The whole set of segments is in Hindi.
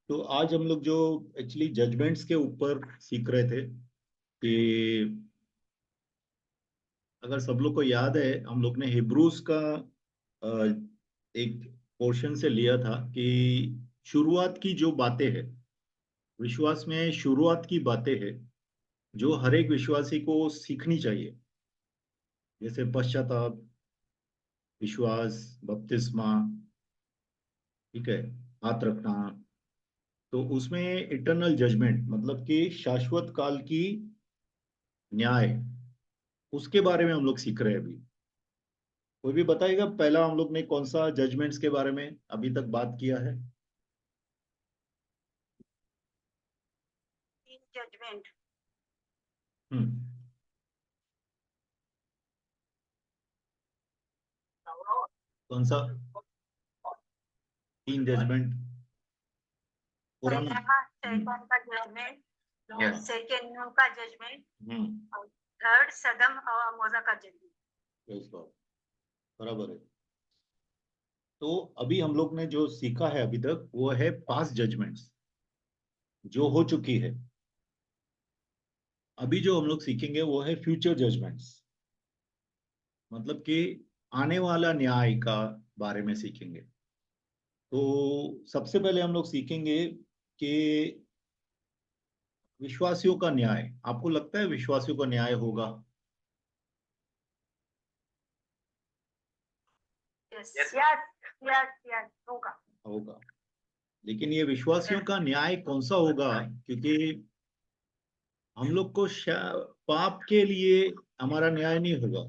तो आज हम लोग जो एक्चुअली जजमेंट्स के ऊपर सीख रहे थे कि अगर सब लोग को याद है, हम लोग ने हिब्रूज का अ, एक पोर्शन से लिया था कि शुरुआत की जो बातें हैं, विश्वास में शुरुआत की बातें हैं जो हर एक विश्वासी को सीखनी चाहिए, जैसे पश्चाताप, विश्वास, बपतिस्मा, ठीक है, हाथ रखना। तो उसमें इटर्नल जजमेंट मतलब कि शाश्वत काल की न्याय, उसके बारे में हम लोग सीख रहे हैं अभी। कोई भी बताएगा पहला हम लोग ने कौन सा जजमेंट्स के बारे में अभी तक बात किया है? जजमेंट। हम्म। कौन सा? 3 जजमेंट पुराना। शैतान का जजमेंट, यस। सेकंड नूह का जजमेंट, हम्म। और थर्ड सदम और मोजा का जजमेंट। यस बात, बराबर है। तो अभी हम लोग ने जो सीखा है अभी तक वो है पास्ट जजमेंट्स जो हो चुकी है। अभी जो हम लोग सीखेंगे वो है फ्यूचर जजमेंट्स, मतलब कि आने वाला न्याय का बारे में सीखेंगे। तो सबसे पहले हम लोग सीखेंगे कि विश्वासियों का न्याय, आपको लगता है विश्वासियों का न्याय होगा? यस यस यस यस होगा। होगा। लेकिन ये विश्वासियों का न्याय कौन सा होगा? क्योंकि हम लोग को पाप के लिए हमारा न्याय नहीं होगा,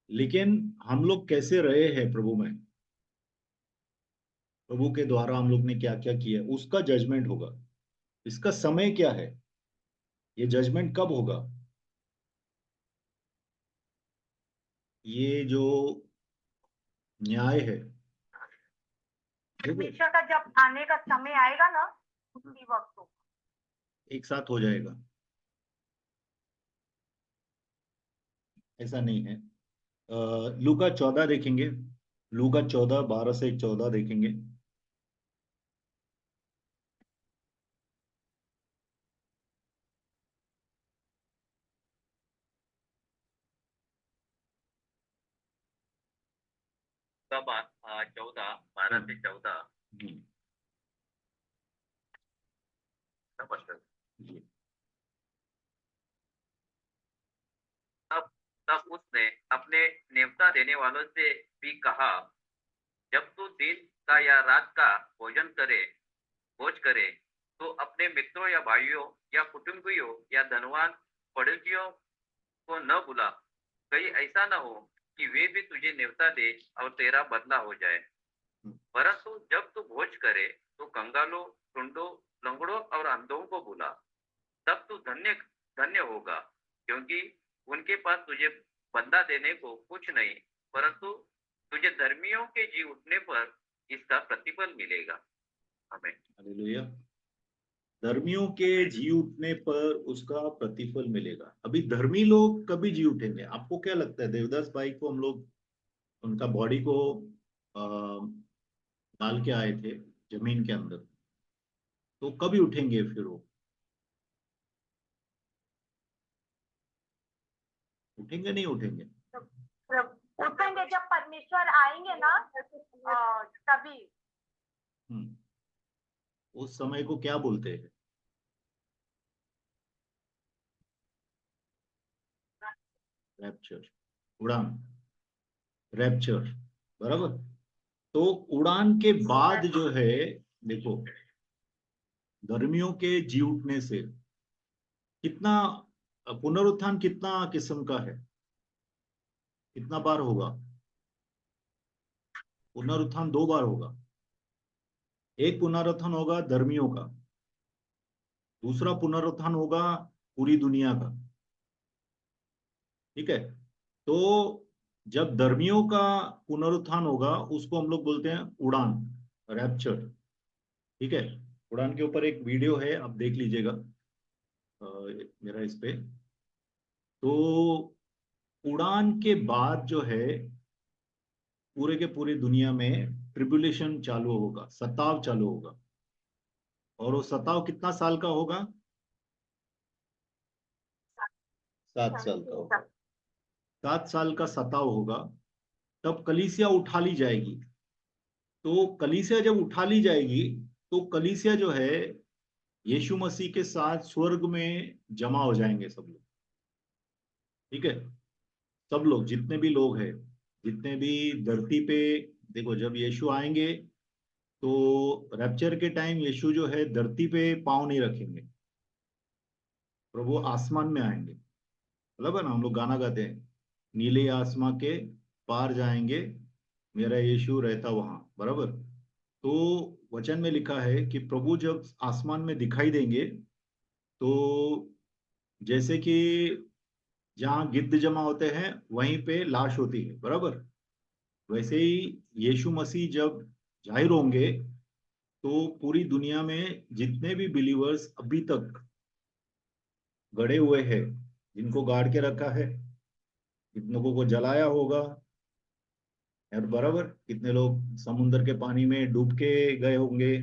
लेकिन हम लोग कैसे रहे हैं प्रभु में, प्रभु के द्वारा हम लोग ने क्या क्या किया, उसका जजमेंट होगा। इसका समय क्या है, ये जजमेंट कब होगा? ये जो न्याय है, देखो, परमेश्वर का जब आने का समय आएगा ना, उसी वक्त होगा। एक साथ हो जाएगा ऐसा नहीं है। लूका 14 देखेंगे, लूका 14 12 से 14 देखेंगे। तब 14 12 से 14 नमस्कार जी। तब तब उसने अपने नेवता देने वालों से भी कहा, जब तू दिन का या रात का भोज करे, तो अपने मित्रों या भाइयों या कुटुंबियों या धनवान पड़ोसियों को न बुला। कहीं ऐसा न हो कि वे भी तुझे नेवता दे और तेरा बदला हो जाए। परंतु जब तू भोज करे तो कंगालों, टुंडों, लंगड़ों और अंधों को बुला। तब तू धन्य धन्य होगा, क्योंकि उनके पास तुझे बंदा देने को कुछ नहीं, परंतु तुझे धर्मियों के जी उठने पर इसका प्रतिफल मिलेगा। हमें हालेलुया। धर्मियों के जी उठने पर उसका प्रतिफल मिलेगा। अभी धर्मी लोग कभी जी उठेंगे? आपको क्या लगता है? देवदास भाई को हम लोग उनका बॉडी को डाल के आए थे जमीन के अंदर, तो कभी उठेंगे फिर वो? उठेंगे नहीं उठेंगे? उठेंगे जब परमेश्वर आएंगे ना, तभी। उस समय को क्या बोलते हैं? रैप्चर, उड़ान, रैप्चर, बराबर। तो उड़ान के बाद जो है, देखो, धर्मियों के जी उठने से कितना पुनरुत्थान कितना किस्म का है, कितना बार होगा? पुनरुत्थान 2 बार होगा। एक पुनरुत्थान होगा धर्मियों का, दूसरा पुनरुत्थान होगा पूरी दुनिया का, ठीक है। तो जब धर्मियों का पुनरुत्थान होगा उसको हम लोग बोलते हैं उड़ान, रैप्चर, ठीक है। उड़ान के ऊपर एक वीडियो है, आप देख लीजिएगा मेरा इस पे। तो उड़ान के बाद जो है पूरे के पूरी दुनिया में ट्रिब्यूलेशन चालू होगा, सताव चालू होगा। और वो सताव कितना साल का होगा? 7 साल का होगा। 7 साल का सताव होगा, तब कलीसिया उठा ली जाएगी। तो कलीसिया जब उठा ली जाएगी, तो कलीसिया जो है यीशु मसीह के साथ स्वर्ग में जमा हो जाएंगे सब लोग। ठीक है, सब लोग, जितने भी लोग हैं, जितने भी धरती पे, देखो जब यीशु आएंगे तो रैप्चर के टाइम यीशु जो है धरती पे पाँव नहीं रखेंगे, प्रभु आसमान में आएंगे। मतलब है ना, हम लोग गाना गाते हैं, नीले आसमां के पार जाएंगे, मेरा यीशु रहता वहां, बराबर। तो वचन में लिखा है कि प्रभु जब आसमान में दिखाई देंगे, तो जैसे कि जहाँ गिद्ध जमा होते हैं वहीं पे लाश होती है, बराबर, वैसे ही यीशु मसीह जब जाहिर होंगे, तो पूरी दुनिया में जितने भी बिलीवर्स अभी तक गड़े हुए हैं, जिनको गाड़ के रखा है, कितनों को जलाया होगा, और बराबर कितने लोग समुद्र के पानी में डूब के गए होंगे,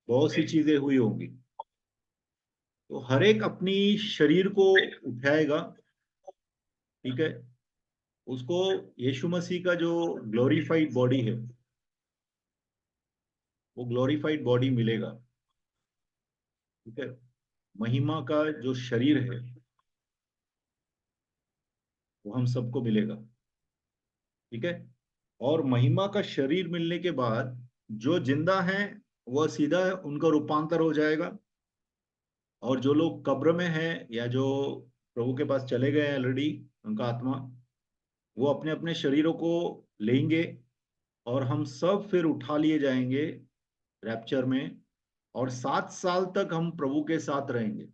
बहुत सी चीजें हुई होंगी। तो हर एक अपनी शरीर को उठाएगा, ठीक है, उसको यीशु मसीह का जो ग्लोरीफाइड बॉडी है, वो ग्लोरीफाइड बॉडी मिलेगा। ठीक है, महिमा का जो शरीर है वो हम सबको मिलेगा। ठीक है, और महिमा का शरीर मिलने के बाद जो जिंदा हैं वह सीधा उनका रूपांतर हो जाएगा, और जो लोग कब्र में हैं या जो प्रभु के पास चले गए हैं ऑलरेडी, उनका आत्मा, वो अपने अपने शरीरों को लेंगे, और हम सब फिर उठा लिए जाएंगे रैप्चर में, और 7 साल तक हम प्रभु के साथ रहेंगे।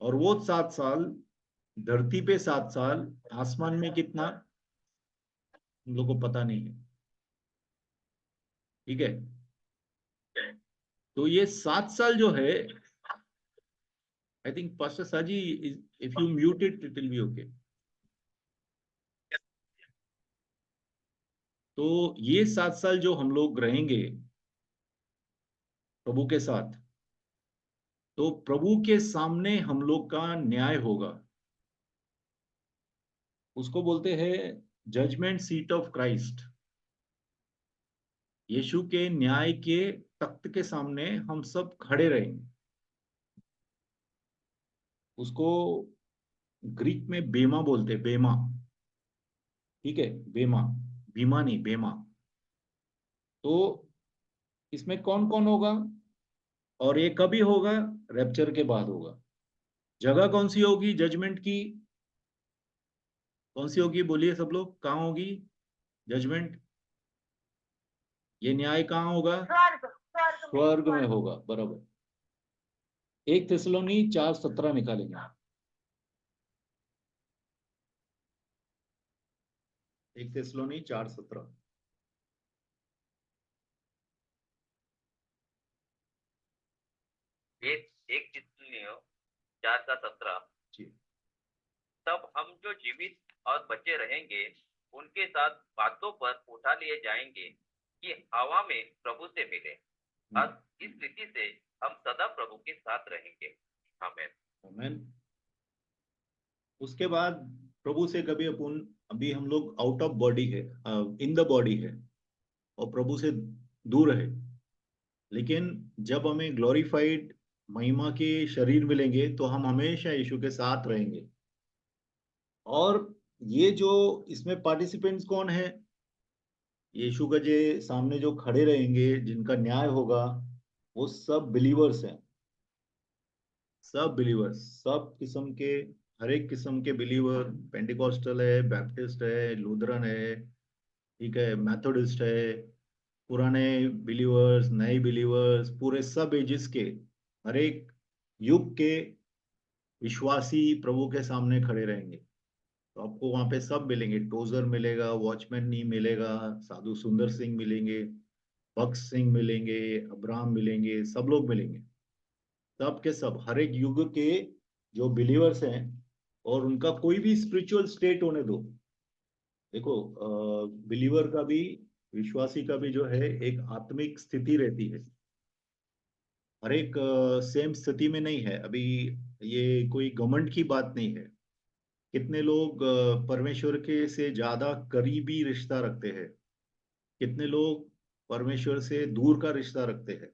और वो 7 साल धरती पे, 7 साल आसमान में कितना, हम लोग को पता नहीं है। ठीक है, तो ये 7 साल जो है, आई थिंक पास्टर साजी, if you mute it it will be okay. तो ये 7 साल जो हम लोग रहेंगे प्रभु के साथ, तो प्रभु के सामने हम लोग का न्याय होगा। उसको बोलते हैं जजमेंट सीट ऑफ क्राइस्ट। यीशु के न्याय के तख्त के सामने हम सब खड़े रहेंगे। उसको ग्रीक में बेमा बोलते हैं, बेमा। ठीक है, बेमा, बीमा नहीं, बेमा। तो इसमें कौन कौन होगा, और ये कभी होगा? रैप्चर के बाद होगा। जगह कौन सी होगी जजमेंट की? कौन सी होगी, बोलिए सब लोग, कहाँ होगी जजमेंट? ये न्याय कहाँ होगा? स्वर्ग में होगा, बराबर। 1 थिस्सलुनी 4:17 निकालेंगे। 1 थिस्सलुनी 4:17। एक एक चित्तनियों 4:17। जी। तब हम जो जीवित और बचे रहेंगे उनके साथ बातों पर उठा लिए जाएंगे कि हवा में प्रभु से मिले, और इस रीति से हम सदा प्रभु के साथ रहेंगे। आमीन। आमीन। उसके बाद प्रभु से कभी अपन, अभी हम लोग आउट ऑफ बॉडी है, इन द बॉडी है, और प्रभु से दूर है, लेकिन जब हमें ग्लोरीफाइड महिमा के शरीर मिलेंगे तो हम हमेशा यीशु के साथ रहेंगे। और ये जो इसमें पार्टिसिपेंट्स कौन है? यीशु के जे सामने जो खड़े रहेंगे, जिनका न्याय होगा, वो सब बिलीवर्स हैं। सब बिलीवर्स, सब किस्म के, हर एक किस्म के बिलीवर, पेंटिकॉस्टल है, बैप्टिस्ट है, लूथरन है, ठीक है, मैथोडिस्ट है, पुराने बिलीवर्स, नए बिलीवर्स, पूरे सब एजिस के, हर एक युग के विश्वासी प्रभु के सामने खड़े रहेंगे। तो आपको वहां पे सब मिलेंगे, टोजर मिलेगा, वॉचमैन नहीं मिलेगा, साधु सुंदर सिंह मिलेंगे, भक्त सिंह मिलेंगे, अब्राहम मिलेंगे, सब लोग मिलेंगे। सब के सब, हर एक युग के जो बिलीवर्स हैं, और उनका कोई भी स्पिरिचुअल स्टेट होने दो। देखो, बिलीवर का भी, विश्वासी का भी जो है एक आत्मिक स्थिति रहती है। हर एक सेम स्थिति में नहीं है अभी। ये कोई घमंड की बात नहीं है। कितने लोग परमेश्वर के से ज्यादा करीबी रिश्ता रखते हैं, कितने लोग परमेश्वर से दूर का रिश्ता रखते हैं।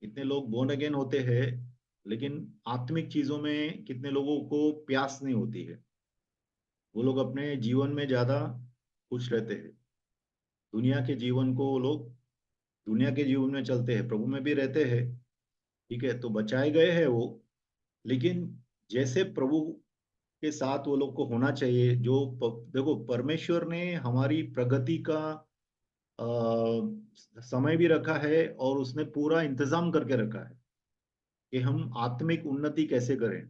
कितने लोग बोर्न अगेन होते हैं, लेकिन आत्मिक चीजों में कितने लोगों को प्यास नहीं होती है। वो लोग अपने जीवन में ज्यादा खुश रहते हैं। दुनिया के जीवन को वो लोग दुनिया के जीवन में चलते हैं, प्रभु में भी रहते हैं। ठीक है, तो बचाए गए हैं वो। लेकिन जैसे प्रभु के साथ वो लोग को होना चाहिए, देखो परमेश्वर ने हमारी प्रगति का समय भी रखा है और उसने पूरा इंतजाम करके रखा है कि हम आत्मिक उन्नति कैसे करें।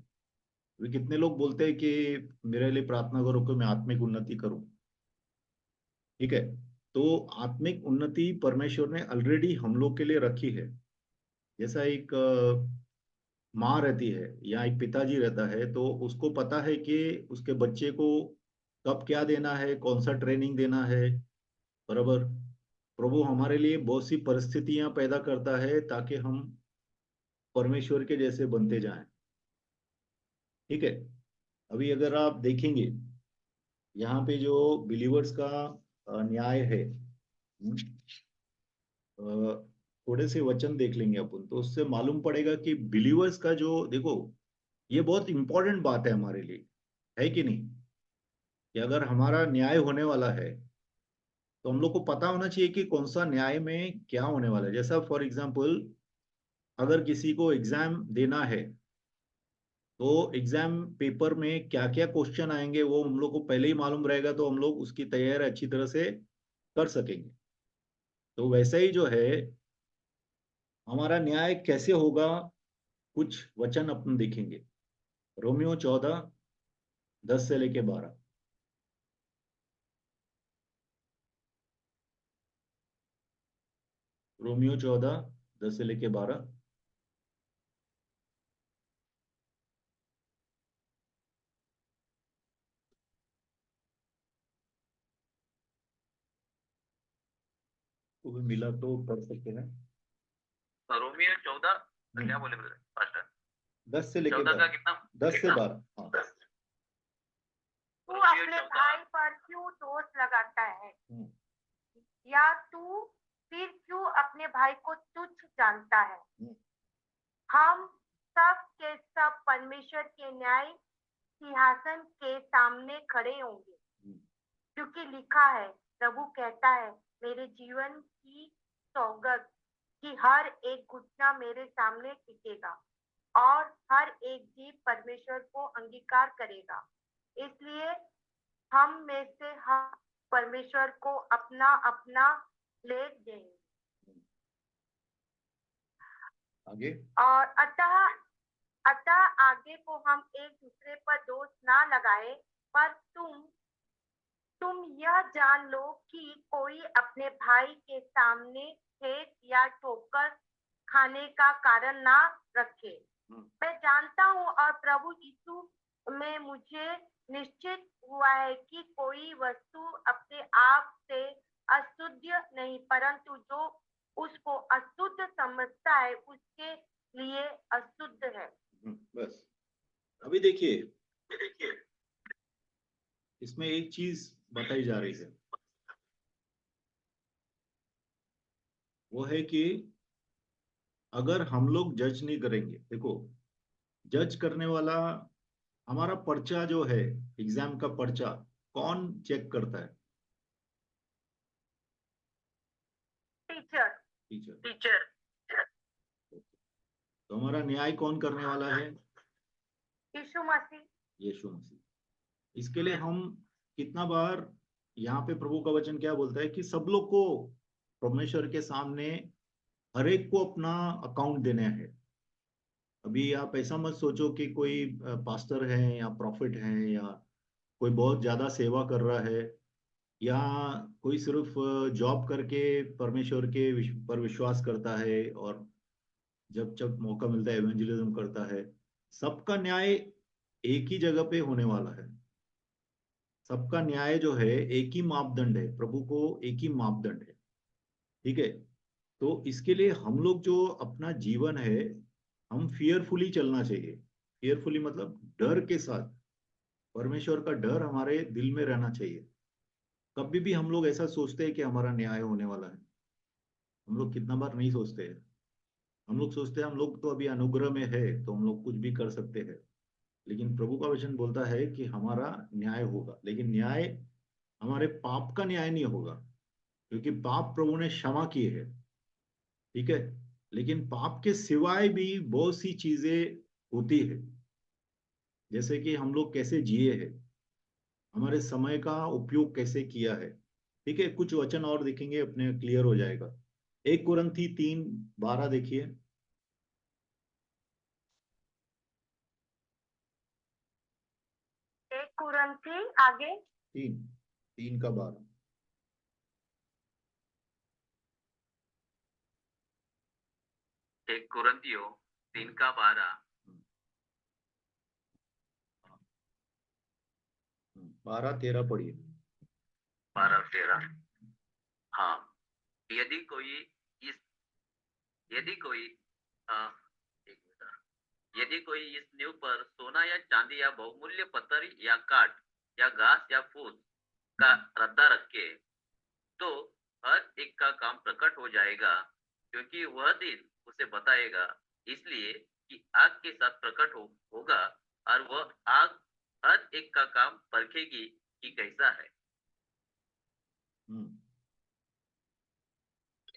वे कितने लोग बोलते हैं कि मेरे लिए प्रार्थना करो कि मैं आत्मिक उन्नति करूं। ठीक है, तो आत्मिक उन्नति परमेश्वर ने ऑलरेडी हम लोग के लिए रखी है। जैसा एक माँ रहती है या एक पिताजी रहता है, तो उसको पता है कि उसके बच्चे को कब क्या देना है, कौन सा ट्रेनिंग देना है। बराबर, प्रभु हमारे लिए बहुत सी परिस्थितियां पैदा करता है ताकि हम परमेश्वर के जैसे बनते जाएं। ठीक है, अभी अगर आप देखेंगे यहाँ पे जो बिलीवर्स का न्याय है, थोड़े से वचन देख लेंगे अपन, तो उससे मालूम पड़ेगा कि बिलीवर्स का जो, देखो ये बहुत इंपॉर्टेंट बात है हमारे लिए, है कि नहीं? कि अगर हमारा न्याय होने वाला है तो हम लोग को पता होना चाहिए कि कौन सा न्याय में क्या होने वाला है। जैसा फॉर एग्जाम्पल, अगर किसी को एग्जाम देना है तो एग्जाम पेपर में क्या क्या क्वेश्चन आएंगे वो हम लोग को पहले ही मालूम रहेगा, तो हम लोग उसकी तैयारी अच्छी तरह से कर सकेंगे। तो वैसा ही जो है, हमारा न्याय कैसे होगा, कुछ वचन अपन देखेंगे। रोमियो 14:10 से लेके 12। रोमियो 14:10 से लेके 12। को भी मिला तो पढ़ सकते हैं। रोमियो 14, क्या बोले पास्टर? 10 से लेके 14 का 12। कितना? 10 से 12, हाँ। तू रोमियो अपने 14। भाई पर क्यों दोष लगाता है, हम्म, या तू फिर क्यों अपने भाई को तुच्छ जानता है? हम्म, हम सब के सब परमेश्वर के न्याय सिंहासन के सामने खड़े होंगे, हम्म, क्योंकि लिखा है, प्रभु कहता है, मेरे जीवन की सौगंध कि हर एक घुटना मेरे सामने टिकेगा और हर एक जीव परमेश्वर को अंगीकार करेगा। इसलिए हम में से हम परमेश्वर को अपना अपना लेख देंगे। आगे। और अतः आगे को हम एक दूसरे पर दोष ना लगाए, पर तुम यह जान लो कि कोई अपने भाई के सामने ठेस या ठोकर खाने का कारण ना रखे। मैं जानता हूँ और प्रभु यीशु में मुझे निश्चित हुआ है कि कोई वस्तु अपने आप से अशुद्ध नहीं, परंतु जो उसको अशुद्ध समझता है उसके लिए अशुद्ध है। बस, अभी देखिए, इसमें एक चीज बताई जा रही है, वो है कि अगर हम लोग जज नहीं करेंगे, देखो जज करने वाला, हमारा पर्चा जो है, एग्जाम का पर्चा कौन चेक करता है? टीचर। टीचर। टीचर। तो हमारा न्याय कौन करने वाला है? यीशु मसीह। यीशु मसीह। इसके लिए हम कितना बार, यहाँ पे प्रभु का वचन क्या बोलता है कि सब लोग को परमेश्वर के सामने हर एक को अपना अकाउंट देना है। अभी आप ऐसा मत सोचो कि कोई पास्टर है या प्रॉफिट है या कोई बहुत ज्यादा सेवा कर रहा है, या कोई सिर्फ जॉब करके परमेश्वर के पर विश्वास करता है और जब जब मौका मिलता है एवेंजलिज्म करता है। सबका न्याय एक ही जगह पे होने वाला है। सबका न्याय जो है एक ही मापदंड है, प्रभु को एक ही मापदंड है। ठीक है, तो इसके लिए हम लोग जो अपना जीवन है, हम फियरफुली चलना चाहिए। फियरफुली मतलब डर के साथ, परमेश्वर का डर हमारे दिल में रहना चाहिए। कभी भी हम लोग ऐसा सोचते हैं कि हमारा न्याय होने वाला है? हम लोग कितना बार नहीं सोचते हैं। हम लोग सोचते हैं हम लोग तो अभी अनुग्रह में है, तो हम लोग कुछ भी कर सकते हैं। लेकिन प्रभु का वचन बोलता है कि हमारा न्याय होगा, लेकिन न्याय हमारे पाप का न्याय नहीं होगा, क्योंकि पाप प्रभु ने क्षमा किए हैं। ठीक है। लेकिन पाप के सिवाय भी बहुत सी चीजें होती है, जैसे कि हम लोग कैसे जिए हैं, हमारे समय का उपयोग कैसे किया है। ठीक है, कुछ वचन और देखेंगे, अपने क्लियर हो जाएगा। 1 कुरिन्थी 3:12 देखिए। 1 कुरिन्थी आगे 3:12। 1 कुरिन्थियों 3 का 12। 12-13 पढ़िए। 12-13। हाँ, यदि कोई इस यदि कोई अ, एक मिनट। यदि कोई इस नींव पर सोना या चांदी या बहुमूल्य पत्थर या काठ या घास या फूस का रद्दा रखे, तो हर एक का काम प्रकट हो जाएगा, क्योंकि वह दिन उसे बताएगा, इसलिए कि आग के साथ प्रकट होगा, और वह आग हर एक का काम परखेगी कि कैसा है।